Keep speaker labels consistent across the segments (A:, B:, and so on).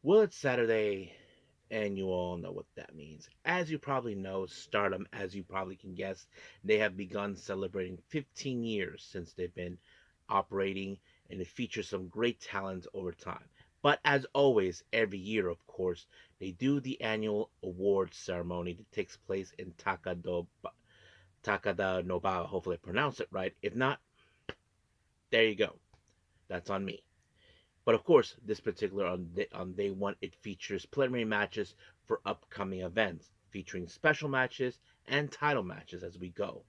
A: Well, it's Saturday, and you all know what that means. As you probably know, Stardom, as you probably can guess, they have begun celebrating 15 years since they've been operating, and it features some great talent over time. But as always, every year, of course, they do the annual awards ceremony that takes place in Takadanobaba. Hopefully, I pronounced it right. If not, there you go. That's on me. But of course, this particular on day one, it features preliminary matches for upcoming events, featuring special matches and title matches as we go.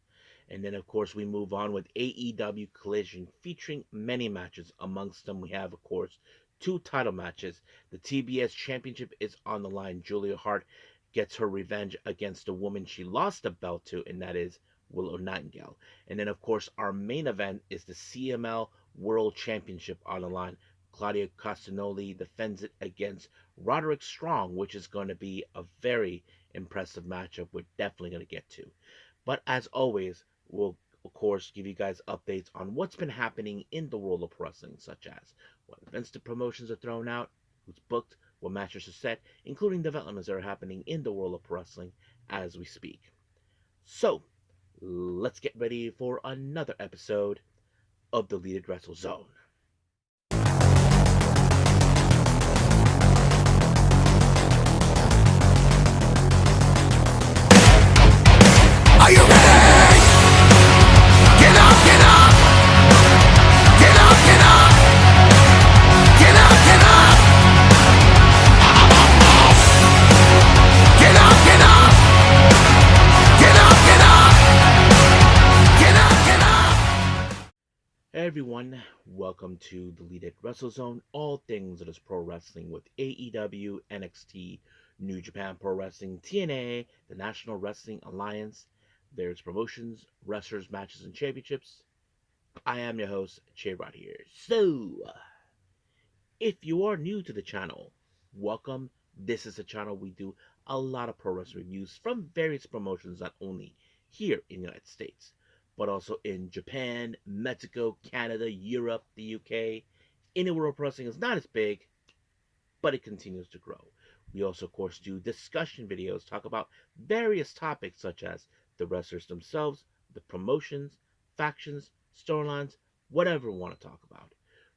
A: And then, of course, we move on with AEW Collision, featuring many matches. Amongst them, we have, of course, two title matches. The TBS Championship is on the line. Julia Hart gets her revenge against the woman she lost the belt to, and that is Willow Nightingale. And then, of course, our main event is the CML World Championship on the line. Claudio Castagnoli defends it against Roderick Strong, which is going to be a very impressive matchup we're definitely going to get to. But as always, we'll of course give you guys updates on what's been happening in the world of pro wrestling, such as what events the promotions are thrown out, who's booked, what matches are set, including developments that are happening in the world of pro wrestling as we speak. So, let's get ready for another episode of the Deleted Wrestle Zone.
B: Are you ready? Get up, get up! Get up, get up! Get up, get up! Get up, get up! Get up, get up! Get up, get up!
A: Hey everyone, welcome to Deleted Wrestle Zone, all things that is pro wrestling with AEW, NXT, New Japan Pro Wrestling, TNA, the National Wrestling Alliance, various promotions, wrestlers, matches, and championships. I am your host, Jay Rod here. So, if you are new to the channel, welcome. This is a channel we do a lot of pro wrestling reviews from various promotions, not only here in the United States, but also in Japan, Mexico, Canada, Europe, the UK. Anywhere where pro wrestling is not as big, but it continues to grow. We also, of course, do discussion videos, talk about various topics such as the wrestlers themselves, the promotions, factions, storylines, whatever we want to talk about.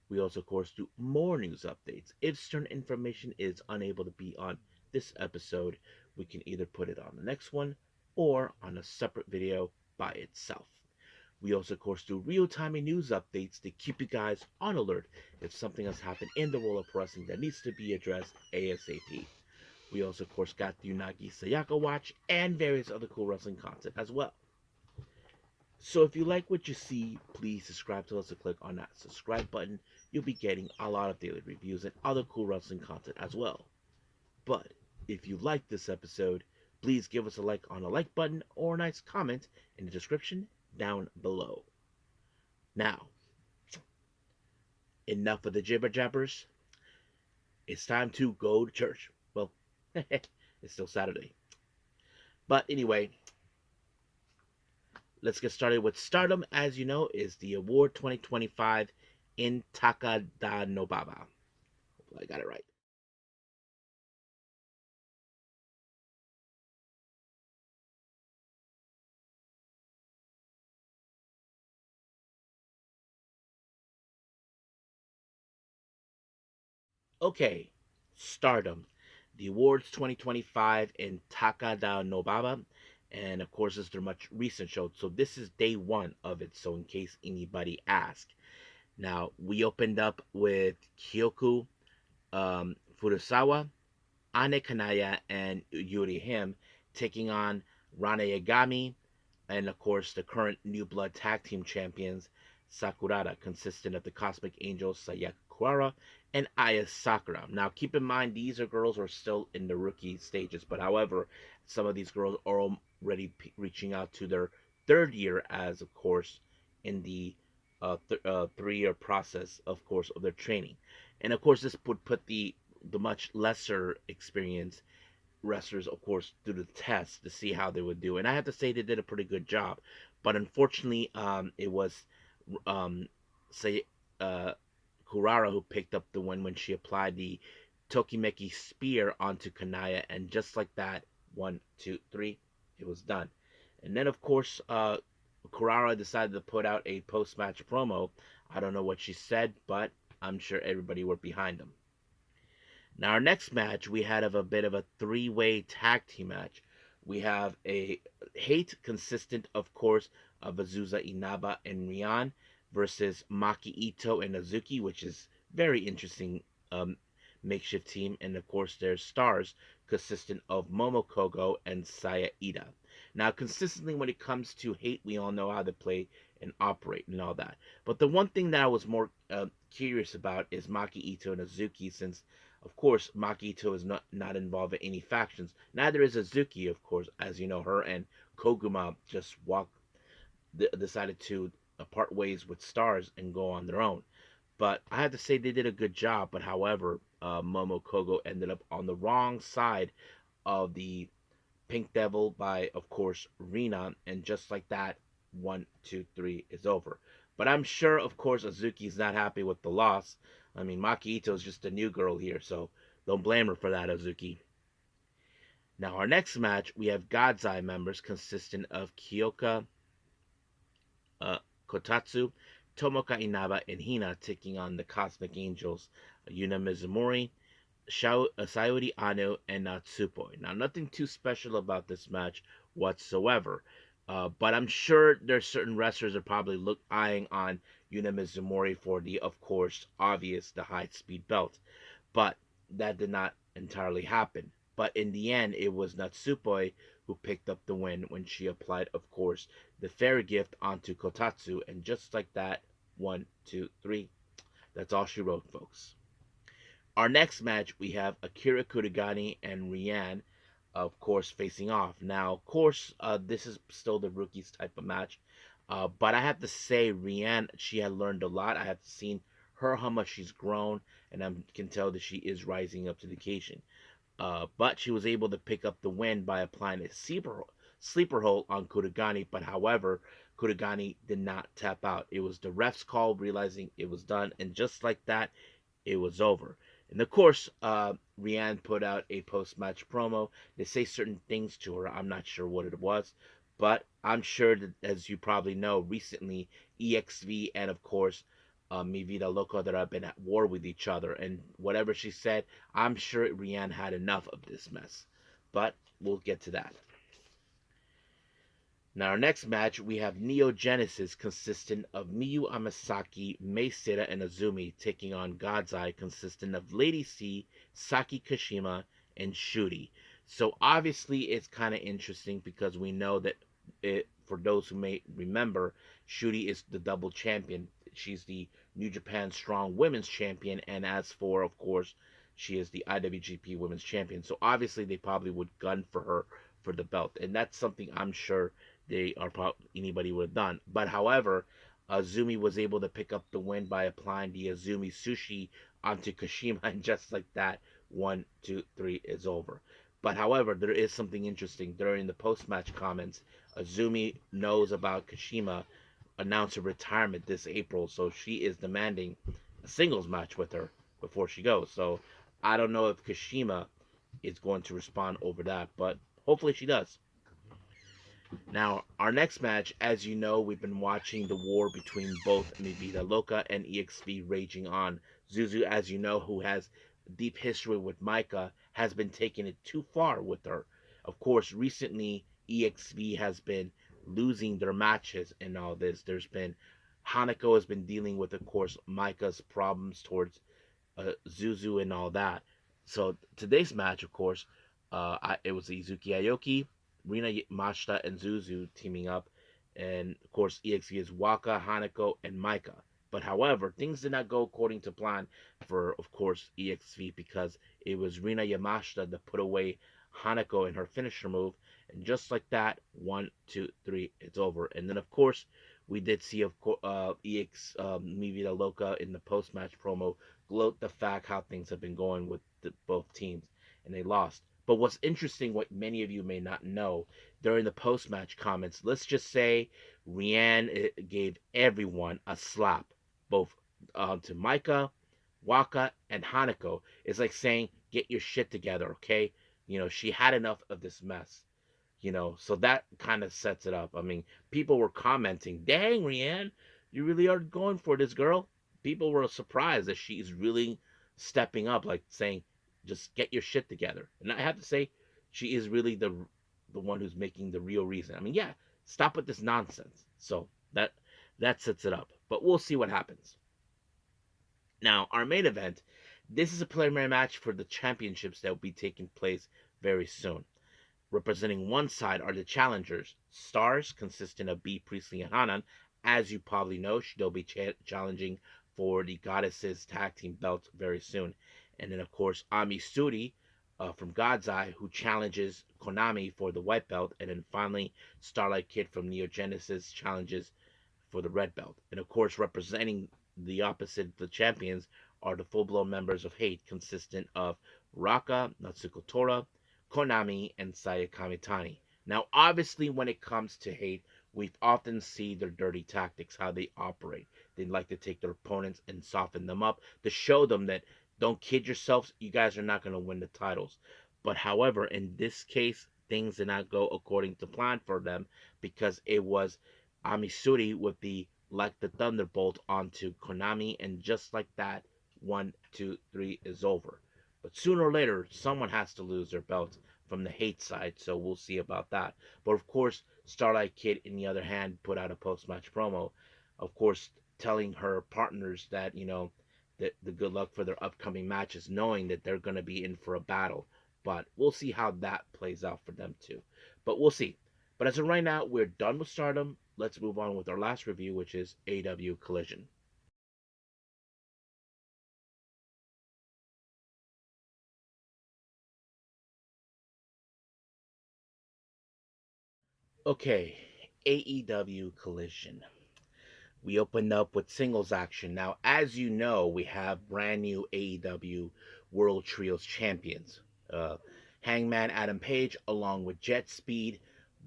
A: We also, of course, do more news updates. If certain information is unable to be on this episode, we can either put it on the next one or on a separate video by itself. We also, of course, do real-time news updates to keep you guys on alert if something has happened in the world of wrestling that needs to be addressed ASAP. We also, of course, got the Unagi Sayaka Watch and various other cool wrestling content as well. So if you like what you see, please subscribe to us and click on that subscribe button. You'll be getting a lot of daily reviews and other cool wrestling content as well. But if you like this episode, please give us a like on the like button or a nice comment in the description down below. Now, enough of the jibber jabbers. It's time to go to church. Well, it's still Saturday. But anyway, let's get started with Stardom. As you know, is the award 2025 in Takadanobaba. Hopefully I got it right. Okay, Stardom, the awards 2025 in Takadanobaba, and of course it's their much recent show. So this is day one of it. So in case anybody asks, now we opened up with Kyoku Furusawa, Ane Kanaya, and Yuri Him taking on Rana Yagami, and of course the current New Blood Tag Team Champions Sakurada, consistent of the Cosmic Angels Sayaka Kuara and Aya Sakura. Now keep in mind these are girls who are still in the rookie stages, but however, some of these girls are already reaching out to their third year as, of course, in the 3-year process, of course, of their training. And of course, this would put the much lesser experienced wrestlers, of course, through the test to see how they would do. And I have to say they did a pretty good job. But unfortunately, it was um, say Kurara who picked up the win when she applied the Tokimeki spear onto Kanaya, and just like that, 1, 2, 3, it was done. And then, of course, Kurara decided to put out a post match promo. I don't know what she said, but I'm sure everybody were behind them. Now, our next match, we had a bit of a three-way tag team match. We have a hate consistent, of course, of Azusa Inaba and Rian versus Maki Ito and Azuki, which is very interesting um, makeshift team. And of course, their stars consistent of Momo Kogo and Saya Ida. Now, consistently when it comes to hate, we all know how to play and operate and all that. But the one thing that I was more curious about is Maki Ito and Azuki, since of course, Makito is not involved in any factions. Neither is Azuki, of course, as you know. Her and Koguma just decided to part ways with Stars and go on their own. But I have to say they did a good job. But however, Momo Kogo ended up on the wrong side of the Pink Devil by, of course, Rina, and just like that, 1, 2, 3 is over. But I'm sure, of course, Azuki's not happy with the loss. I mean, Maki Ito's just a new girl here, so don't blame her for that, Azuki. Now, our next match, we have God's Eye members consisting of Kyoka uh, Kotatsu, Tomoka Inaba, and Hina taking on the Cosmic Angels, Yuna Mizumori, Sayuri Ano, and Natsupoi. Now, nothing too special about this match whatsoever. But I'm sure there's certain wrestlers that probably eyeing on Yuna Mizumori for the, of course, obvious, the high speed belt. But that did not entirely happen. But in the end, it was Natsupoi who picked up the win when she applied, of course, the fairy gift onto Kotatsu. And just like that, 1, 2, 3. That's all she wrote, folks. Our next match, we have Akira Kurigani and Rian, of course, facing off. Now, of course, this is still the rookies type of match. But I have to say, Rian, she had learned a lot. I have seen her, how much she's grown, and I can tell that she is rising up to the occasion. But she was able to pick up the win by applying a sleeper hold on Kurigani. But however, Kurigani did not tap out. It was the ref's call, realizing it was done, and just like that, it was over. And of course, Rianne put out a post match promo. They say certain things to her. I'm not sure what it was, but I'm sure that, as you probably know, recently EXV and of course Mi Vida Loca that have been at war with each other. And whatever she said, I'm sure Rianne had enough of this mess. But we'll get to that. Now, our next match, we have Neo Genesis consisting of Miyu Amasaki, Mei Seta, and Azumi taking on God's Eye consisting of Lady C, Saki Kashima, and Shuri. So obviously it's kind of interesting because we know that for those who may remember, Shuri is the double champion. She's the New Japan Strong Women's Champion, and as for, of course, she is the IWGP Women's Champion. So obviously they probably would gun for her for the belt, and that's something I'm sure anybody would have done. But however, Azumi was able to pick up the win by applying the Azumi Sushi onto Kashima, and just like that, 1, 2, 3 is over. But however, there is something interesting during the post-match comments. Azumi knows about Kashima announced her retirement this April, so she is demanding a singles match with her before she goes. So I don't know if Kashima is going to respond over that, but hopefully she does. Now, our next match, as you know, we've been watching the war between both Mi Vida Loca and EXV raging on. Zuzu, as you know, who has deep history with Micah, has been taking it too far with her. Of course, recently EXV has been losing their matches and all this. There's been Hanako has been dealing with, of course, Micah's problems towards Zuzu and all that. So today's match, of course, it was Izuki Aoki, Rina Mashita, and Zuzu teaming up, and of course EXV is Waka, Hanako, and Micah. But however, things did not go according to plan for, of course, EXV because it was Rina Yamashita that put away Hanako in her finisher move, and just like that, 1, 2, 3, it's over. And then of course we did see of course Mi Vida Loca in the post match promo gloat the fact how things have been going with both teams, and they lost. But what's interesting, what many of you may not know, during the post match comments, let's just say Rianne gave everyone a slap, both to Micah, Waka and Hanako is like saying, get your shit together, okay? She had enough of this mess. So that kind of sets it up. I mean, people were commenting, dang, Rianne, you really are going for this girl. People were surprised that she's really stepping up, like saying, just get your shit together. And I have to say, she is really the one who's making the real reason. I mean, yeah, stop with this nonsense. So that sets it up. But we'll see what happens. Now, our main event, this is a preliminary match for the championships that will be taking place very soon. Representing one side are the challengers, Stars, consisting of B, Priestley, and Hanan. As you probably know, they'll be challenging for the Goddesses Tag Team belt very soon. And then, of course, Ami Suri from God's Eye, who challenges Konami for the white belt. And then finally, Starlight Kid from Neo Genesis challenges for the red belt. And of course, representing the opposite, the champions, are the full blown members of Hate, consistent of Raka, Natsuko Tora, Konami, and Saya Kamitani. Now, obviously, when it comes to Hate, we've often seen their dirty tactics, how they operate. They like to take their opponents and soften them up to show them that don't kid yourselves, you guys are not going to win the titles. But however, in this case, things did not go according to plan for them because it was Amisuri with the like the thunderbolt onto Konami, and just like that, 1, 2, 3 is over. But sooner or later, someone has to lose their belt from the Hate side, so we'll see about that. But of course, Starlight Kid, in the other hand, put out a post-match promo, of course, telling her partners that the good luck for their upcoming matches, knowing that they're going to be in for a battle. But we'll see how that plays out for them too. But we'll see. But as of right now, we're done with Stardom. Let's move on with our last review, which is AEW Collision. Okay, AEW Collision. We opened up with singles action. Now, as you know, we have brand new AEW World Trios champions. Uh, Hangman Adam Page, along with Jet Speed,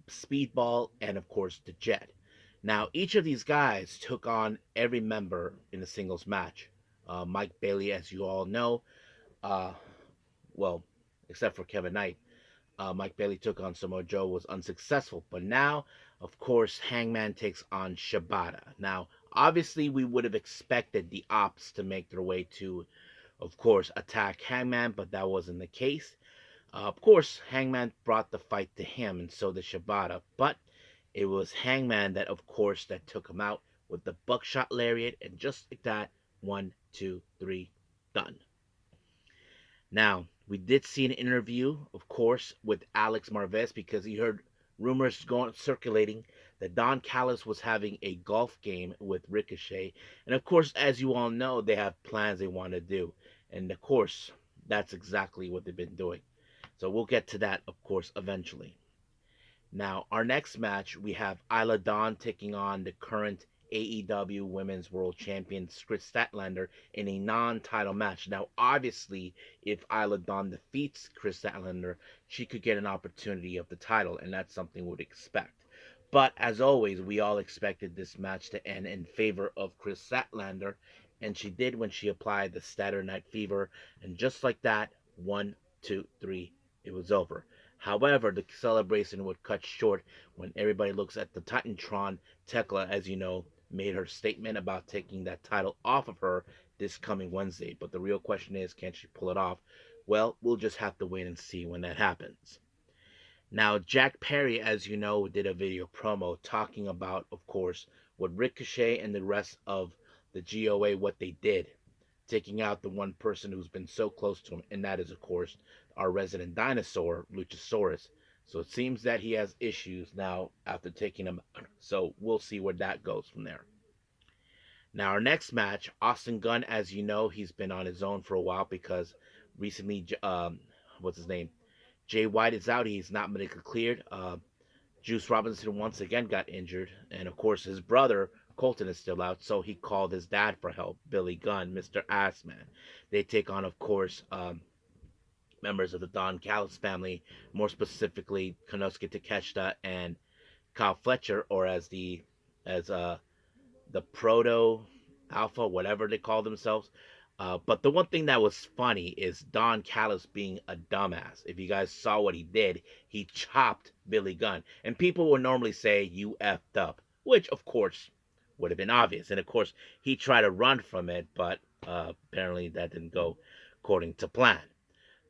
A: Speedball, and of course the Jet. Now, each of these guys took on every member in a singles match. Mike Bailey, as you all know, uh, well, except for Kevin Knight, Mike Bailey took on Samoa Joe, was unsuccessful. But now, of course, Hangman takes on Shibata. Now, obviously, we would have expected the Ops to make their way to, of course, attack Hangman, but that wasn't the case. Of course, Hangman brought the fight to him, and so did Shibata. But it was Hangman that, of course, that took him out with the buckshot lariat, and just like that, 1, 2, 3, done. Now, we did see an interview, of course, with Alex Marvez because he heard rumors going circulating that Don Callis was having a golf game with Ricochet. And of course, as you all know, they have plans they want to do. And of course, that's exactly what they've been doing. So we'll get to that, of course, eventually. Now, our next match, we have Isla Dawn taking on the current AEW Women's World Champion Chris Statlander in a non-title match. Now, obviously, if Isla Dawn defeats Chris Statlander, she could get an opportunity of the title, and that's something we would expect. But as always, we all expected this match to end in favor of Chris Statlander, and she did when she applied the Saturday Night Fever, and just like that, 1, 2, 3, it was over. However, the celebration would cut short when everybody looks at the Titantron. Tekla, as you know, made her statement about taking that title off of her this coming Wednesday. But the real question is, can she pull it off? Well, we'll just have to wait and see when that happens. Now, Jack Perry, as you know, did a video promo talking about, of course, what Ricochet and the rest of the GOA, what they did, taking out the one person who's been so close to him, and that is, of course, our resident dinosaur, Luchasaurus. So it seems that he has issues now after taking him out. So we'll see where that goes from there. Now, our next match, Austin Gunn, as you know, he's been on his own for a while because recently, what's his name? Jay White is out. He's not medically cleared. Juice Robinson once again got injured. And of course, his brother, Colton, is still out. So he called his dad for help, Billy Gunn, Mr. Assman. They take on, of course, members of the Don Callis family, more specifically Konosuke Takeshita and Kyle Fletcher, or as the proto alpha, whatever they call themselves. But the one thing that was funny is Don Callis being a dumbass. If you guys saw what he did, he chopped Billy Gunn. And people would normally say, you effed up, which, of course, would have been obvious. And, of course, he tried to run from it, but apparently that didn't go according to plan.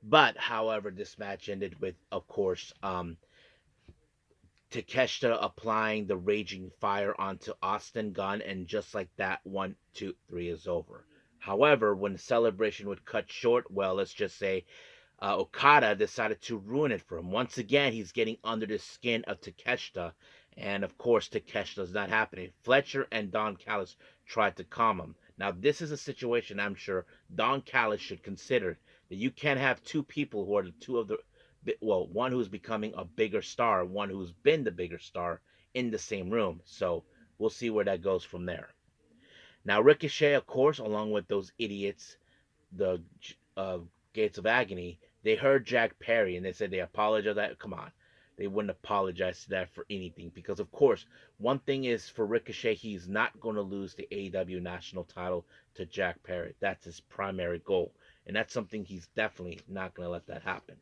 A: But, however, this match ended with, of course, Takeshita applying the Raging Fire onto Austin Gunn, and just like that, 1, 2, 3 is over. However, when the celebration would cut short, well, let's just say Okada decided to ruin it for him. Once again, he's getting under the skin of Takeshita, and of course, Takeshita's not happening. Fletcher and Don Callis tried to calm him. Now, this is a situation I'm sure Don Callis should consider, that you can't have two people who are the two of the well, one who's becoming a bigger star, one who's been the bigger star in the same room. So we'll see where that goes from there. Now, Ricochet, of course, along with those idiots, the Gates of Agony, they heard Jack Perry and they said they apologize. That come on, they wouldn't apologize to that for anything, because of course, one thing is for Ricochet, he's not going to lose the AEW national title to Jack Perry. That's his primary goal, and that's something he's definitely not going to let that happen.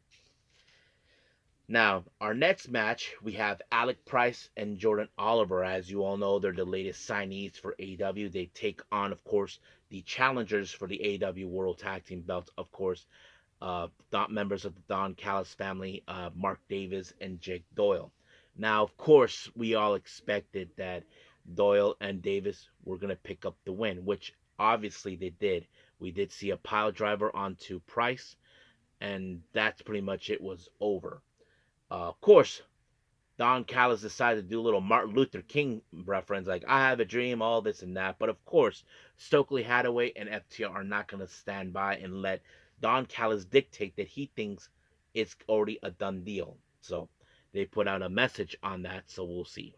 A: Now, our next match, we have Alec Price and Jordan Oliver. As you all know, they're the latest signees for AEW. They take on, of course, the challengers for the AEW World Tag Team belts, of course, not members of the Don Callis family, Mark Davis and Jake Doyle. Now, of course, we all expected that Doyle and Davis were going to pick up the win, which obviously they did. We did see a pile driver onto Price, and that's pretty much it, was over. Of course, Don Callis decided to do a little Martin Luther King reference, like, I have a dream, all this and that. But of course, Stokely Hathaway and FTR are not going to stand by and let Don Callis dictate that he thinks it's already a done deal. So they put out a message on that, so we'll see.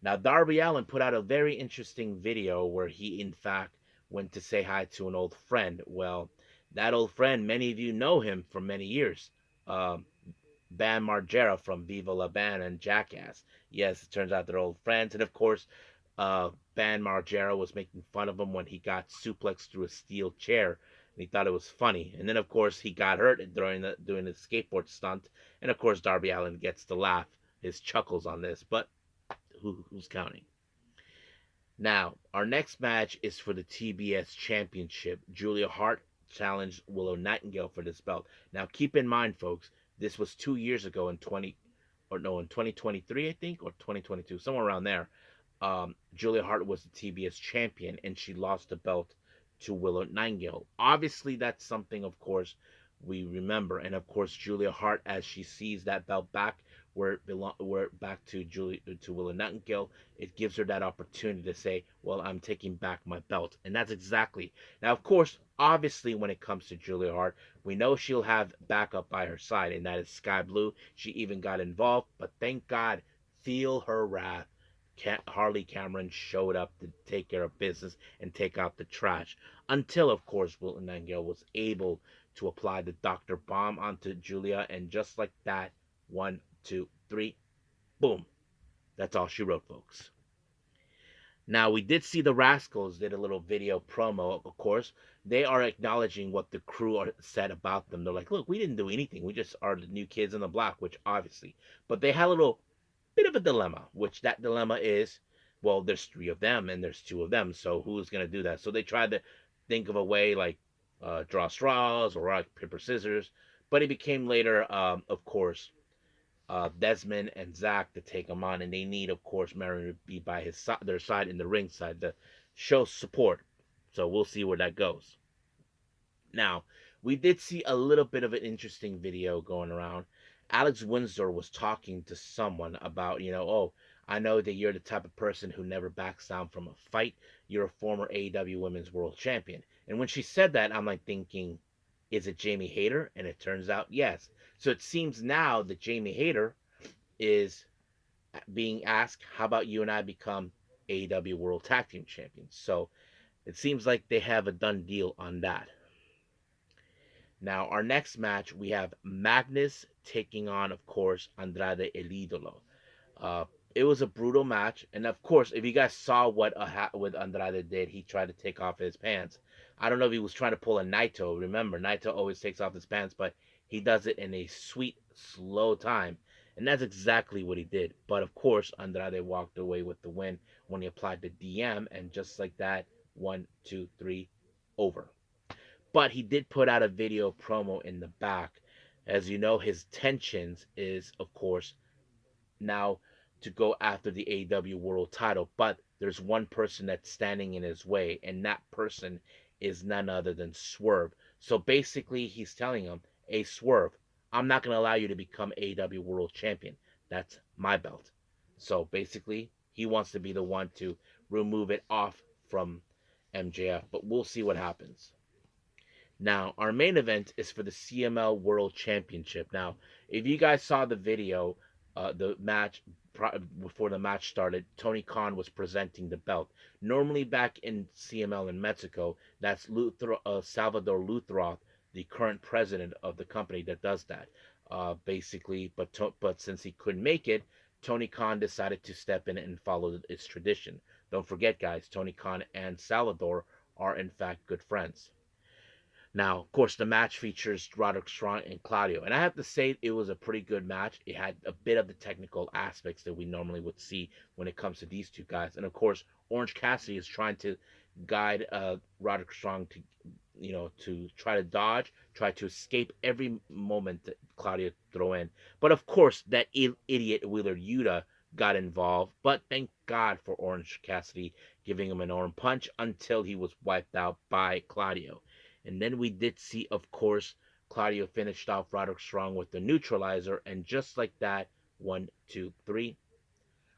A: Now, Darby Allin put out a very interesting video where he, in fact, went to say hi to an old friend. Well, that old friend, many of you know him for many years. Bam Margera from Viva La Band and Jackass. Yes, it turns out they're old friends. And of course, Bam Margera was making fun of him when he got suplexed through a steel chair. And he thought it was funny. And then, of course, he got hurt doing the skateboard stunt. And of course, Darby Allin gets to laugh his chuckles on this. But who's counting? Now, our next match is for the TBS Championship. Julia Hart challenged Willow Nightingale for this belt. Now, keep in mind, folks, this was 2 years ago in 2023, I think, or 2022, somewhere around there. Julia Hart was the TBS champion, and she lost the belt to Willow Nightingale. Obviously, that's something, of course, we remember, and of course, Julia Hart, as she sees that belt back where back to Willow Nightingale, it gives her that opportunity to say, well, I'm taking back my belt. And that's exactly. Now, of course, obviously, when it comes to Julia Hart, we know she'll have backup by her side, and that is Sky Blue. She even got involved, but thank God, feel her wrath. Harley Cameron showed up to take care of business and take out the trash. Until, of course, Willow Nightingale was able to apply the Dr. Bomb onto Julia, and just like that, 1, 2, 3, boom. That's all she wrote, folks. Now, we did see the Rascals did a little video promo, of course. They are acknowledging what the crew said about them. They're like, look, we didn't do anything. We just are the new kids on the block, which obviously. But they had a little bit of a dilemma, which that dilemma is, well, there's 3 of them and there's 2 of them, so who's going to do that? So they tried to think of a way like draw straws or rock, paper, scissors. But it became later, of course, Desmond and Zach to take him on, and they need, of course, Marion to be by their side in the ring side to show support. So we'll see where that goes. Now, we did see a little bit of an interesting video going around. Alex Windsor was talking to someone about, oh, I know that you're the type of person who never backs down from a fight. You're a former AEW Women's World Champion. And when she said that, I'm like thinking, is it Jamie Hayter? And it turns out, yes. So it seems now that Jamie Hayter is being asked, how about you and I become AEW World Tag Team Champions? So it seems like they have a done deal on that. Now, our next match, we have Magnus taking on, of course, Andrade El Idolo. it was a brutal match, and of course, if you guys saw what Andrade did, he tried to take off his pants. I don't know if he was trying to pull a Naito. Remember, Naito always takes off his pants, but he does it in a sweet, slow time, and that's exactly what he did. But of course, Andrade walked away with the win when he applied the DM, and just like that, 1, 2, 3, over. But he did put out a video promo in the back. As you know, his tensions is, of course, now to go after the AEW World title, but there's one person that's standing in his way, and that person is none other than Swerve. So basically, he's telling him, "Hey, Swerve, I'm not going to allow you to become AEW World Champion. That's my belt." So basically, he wants to be the one to remove it off from MJF, but we'll see what happens. Now, our main event is for the CML World Championship. Now, if you guys saw the video, the match before the match started, Tony Khan was presenting the belt. Normally, back in CML in Mexico, that's Salvador Luthroth, the current president of the company, that does that. Basically, but since he couldn't make it, Tony Khan decided to step in and follow its tradition. Don't forget, guys, Tony Khan and Salvador are in fact good friends. Now, of course, the match features Roderick Strong and Claudio, and I have to say it was a pretty good match. It had a bit of the technical aspects that we normally would see when it comes to these two guys, and of course, Orange Cassidy is trying to guide Roderick Strong to, to try to dodge, try to escape every moment that Claudio throw in. But of course, that idiot Wheeler Yuta got involved. But thank God for Orange Cassidy giving him an arm punch until he was wiped out by Claudio. And then we did see, of course, Claudio finished off Roderick Strong with the neutralizer, and just like that, 1, 2, 3,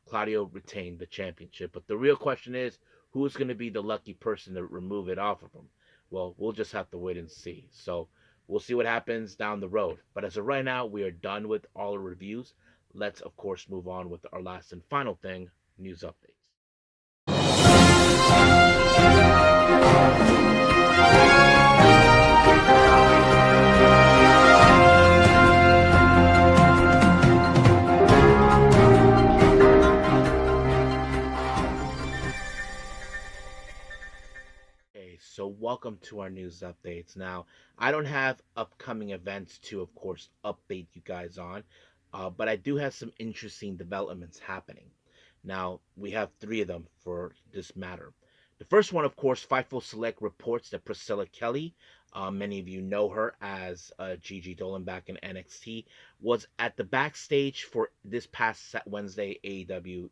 A: Claudio retained the championship. But the real question is, who's going to be the lucky person to remove it off of him? Well, we'll just have to wait and see. So we'll see what happens down the road. But as of right now, we are done with all the reviews. Let's, of course, move on with our last and final thing, news updates. So welcome to our news updates. Now, I don't have upcoming events to, of course, update you guys on, but I do have some interesting developments happening. Now, we have three of them for this matter. The first one, of course, Fightful Select reports that Priscilla Kelly, many of you know her as Gigi Dolan back in NXT, was at the backstage for this past Wednesday AEW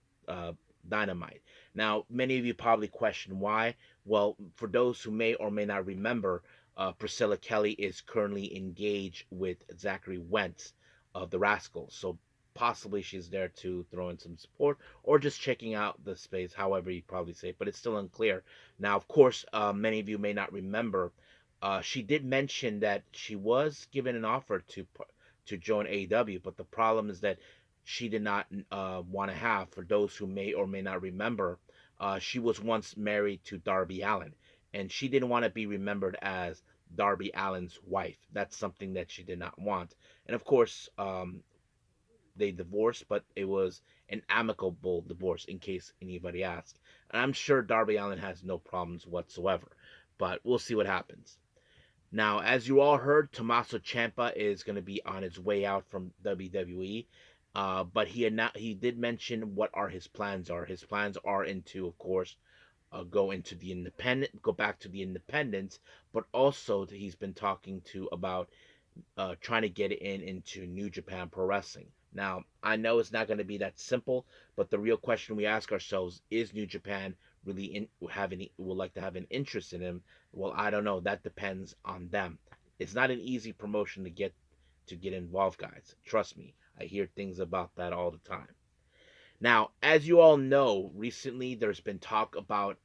A: Dynamite. Now, many of you probably question why. Well, for those who may or may not remember, Priscilla Kelly is currently engaged with Zachary Wentz of the Rascals. So possibly she's there to throw in some support or just checking out the space, however you probably say it, but it's still unclear. Now, of course, many of you may not remember, she did mention that she was given an offer to join AEW, but the problem is that she did not want to have. For those who may or may not remember, she was once married to Darby Allin, and she didn't want to be remembered as Darby Allin's wife. That's something that she did not want. And of course, they divorced, but it was an amicable divorce, in case anybody asked. And I'm sure Darby Allin has no problems whatsoever, but we'll see what happens. Now, as you all heard, Tommaso Ciampa is going to be on his way out from WWE. But he did mention what are his plans are. His plans are into, of course, go back to the independents, but also he's been talking to about trying to get into New Japan Pro Wrestling. Now, I know it's not going to be that simple, but the real question we ask ourselves is New Japan really would like to have an interest in him? Well, I don't know. That depends on them. It's not an easy promotion to get involved, guys. Trust me. I hear things about that all the time. Now, as you all know, recently there's been talk about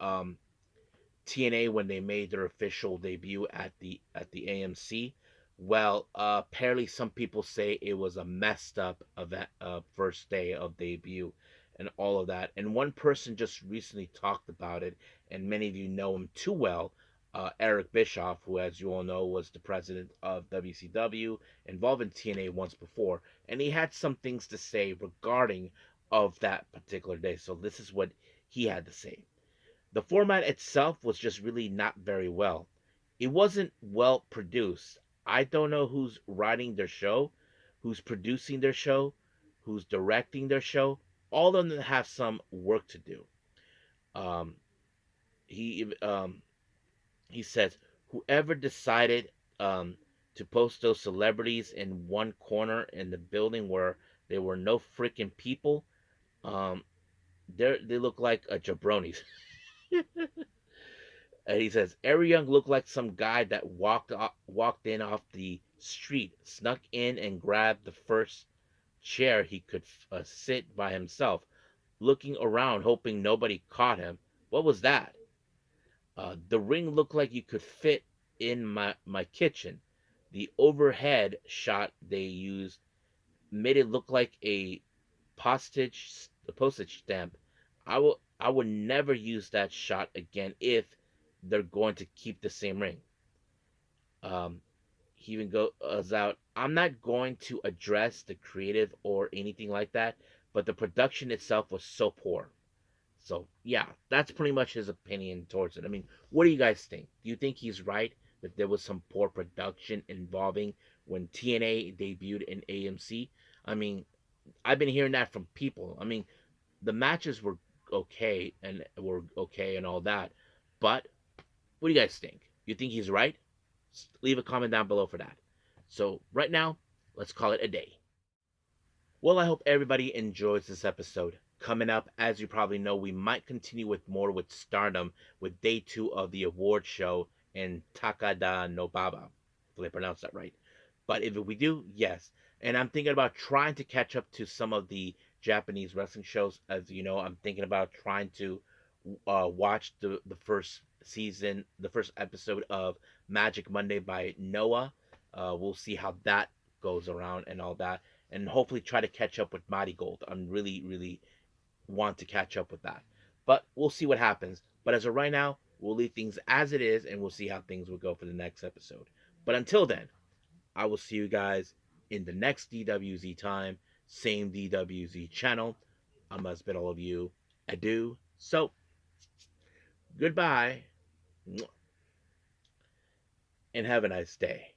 A: TNA when they made their official debut at the AMC. Well, apparently some people say it was a messed up event, first day of debut, and all of that. And one person just recently talked about it, and many of you know him too well. Eric Biscoff, who, as you all know, was the president of WCW, involved in TNA once before, and he had some things to say regarding of that particular day. So this is what he had to say. The format itself was just really not very well. It wasn't well produced. I don't know who's writing their show, who's producing their show, who's directing their show. All of them have some work to do. Um, he um, he says whoever decided to post those celebrities in one corner in the building where there were no freaking people, um, they look like a jabronis. And he says Eric Young looked like some guy that walked in off the street, snuck in and grabbed the first chair he could sit by himself, looking around hoping nobody caught him. What was that? The ring looked like you could fit in my kitchen. The overhead shot they used made it look like a postage stamp. I would never use that shot again if they're going to keep the same ring. Um, he even goes out. I'm not going to address the creative or anything like that, but the production itself was so poor. So yeah, that's pretty much his opinion towards it. I mean, what do you guys think? Do you think he's right that there was some poor production involving when TNA debuted in AMC? I mean, I've been hearing that from people. I mean, the matches were okay and all that, but what do you guys think? You think he's right? Leave a comment down below for that. So right now, let's call it a day. Well, I hope everybody enjoys this episode. Coming up, as you probably know, we might continue with more with Stardom with day 2 of the award show in Takadanobaba. Hopefully I pronounced that right. But if we do, yes. And I'm thinking about trying to catch up to some of the Japanese wrestling shows. As you know, I'm thinking about trying to watch the first season, the first episode of Magic Monday by Noah. We'll see how that goes around and all that, and hopefully try to catch up with Mighty Gold. I'm really, really want to catch up with that, but we'll see what happens. But as of right now, we'll leave things as it is, and we'll see how things will go for the next episode. But until then, I will see you guys in the next DWZ time, same DWZ channel. I must bid all of you adieu. So, goodbye, and have a nice day.